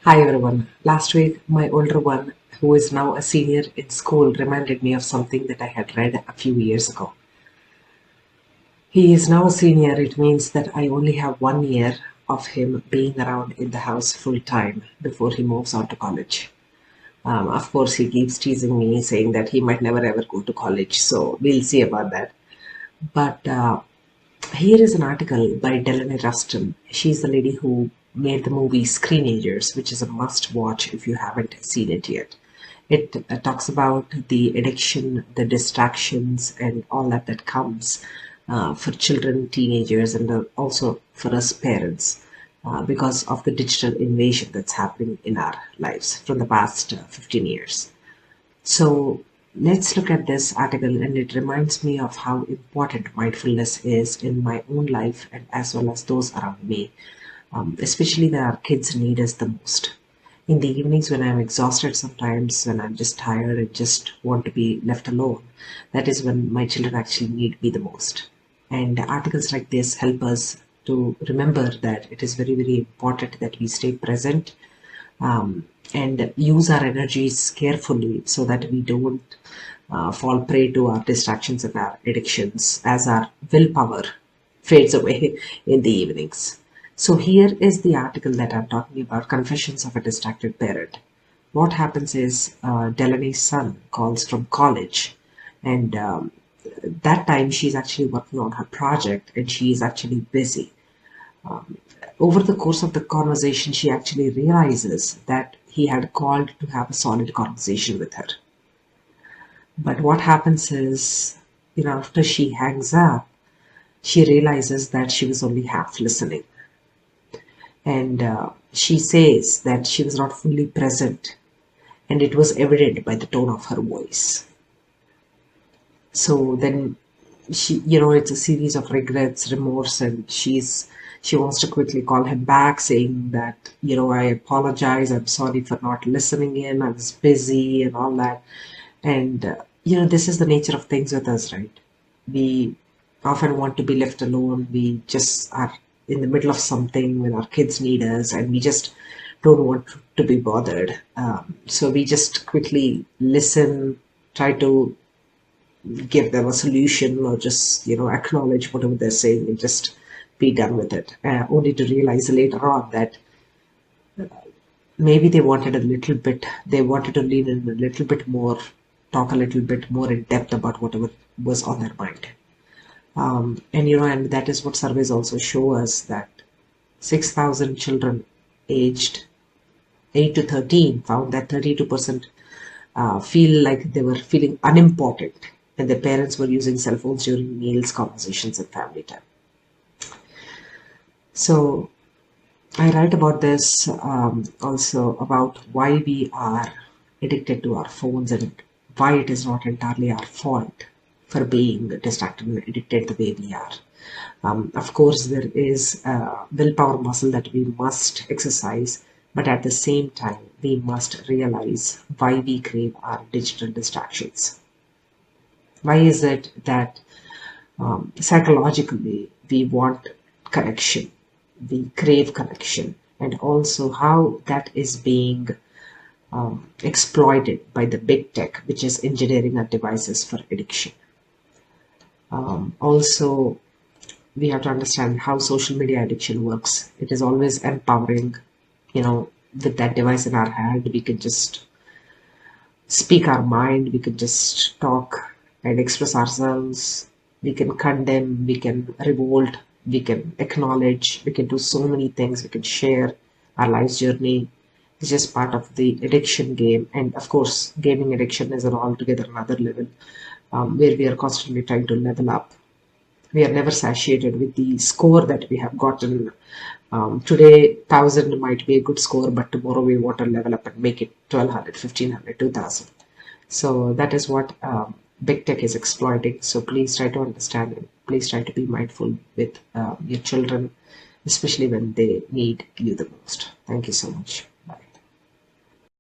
Hi everyone. Last week, my older one, who is now a senior in school, reminded me of something that I had read a few years ago. He is now a senior. It means that I only have 1 year of him being around in the house full time before he moves on to college. Of course, he keeps teasing me, saying that he might never ever go to college. So we'll see about that. But here is an article by Delaney Ruston. She's the lady who made the movie Screenagers, which is a must watch if you haven't seen it yet. It talks about the addiction, the distractions, and all that comes for children, teenagers, and also for us parents because of the digital invasion that's happening in our lives from the past 15 years. So let's look at this article, and it reminds me of how important mindfulness is in my own life and as well as those around me, especially when our kids need us the most. In the evenings, when I'm exhausted, sometimes when I'm just tired and just want to be left alone, that is when my children actually need me the most. And articles like this help us to remember that it is very, very important that we stay present and use our energies carefully so that we don't fall prey to our distractions and our addictions as our willpower fades away in the evenings. So, here is the article that I'm talking about, Confessions of a Distracted Parent. What happens is Delaney's son calls from college, and that time she's actually working on her project and she is actually busy. Over the course of the conversation, she actually realizes that he had called to have a solid conversation with her. But what happens is, after she hangs up, she realizes that she was only half listening. And she says that she was not fully present, and it was evident by the tone of her voice. So then it's a series of regrets, remorse, and she wants to quickly call him back, saying that, I apologize, I'm sorry for not listening in, I was busy and all that. And this is the nature of things with us, right? We often want to be left alone. We just are in the middle of something when our kids need us, and we just don't want to be bothered. So we just quickly listen, try to give them a solution, or just acknowledge whatever they're saying and just be done with it, only to realize later on that maybe they wanted to lean in a little bit more, talk a little bit more in depth about whatever was on their mind. And that is what surveys also show us, that 6,000 children aged 8 to 13 found that 32% feel like they were feeling unimportant and their parents were using cell phones during meals, conversations, and family time. So I write about this also about why we are addicted to our phones and why it is not entirely our fault for being distracted and addicted the way we are. Of course, there is a willpower muscle that we must exercise, but at the same time, we must realize why we crave our digital distractions. Why is it that psychologically we want connection, we crave connection, and also how that is being exploited by the big tech, which is engineering our devices for addiction. Also, we have to understand how social media addiction works. It is always empowering. With that device in our hand, we can just speak our mind, we can just talk and express ourselves, we can condemn, we can revolt, we can acknowledge, we can do so many things, we can share our life's journey. It's just part of the addiction game. And of course, gaming addiction is an altogether another level, where we are constantly trying to level up. We are never satiated with the score that we have gotten. Today, 1,000 might be a good score, but tomorrow we want to level up and make it 1,200, 1,500, 2,000. So that is what big tech is exploiting. So please try to understand it. Please try to be mindful with your children, especially when they need you the most. Thank you so much.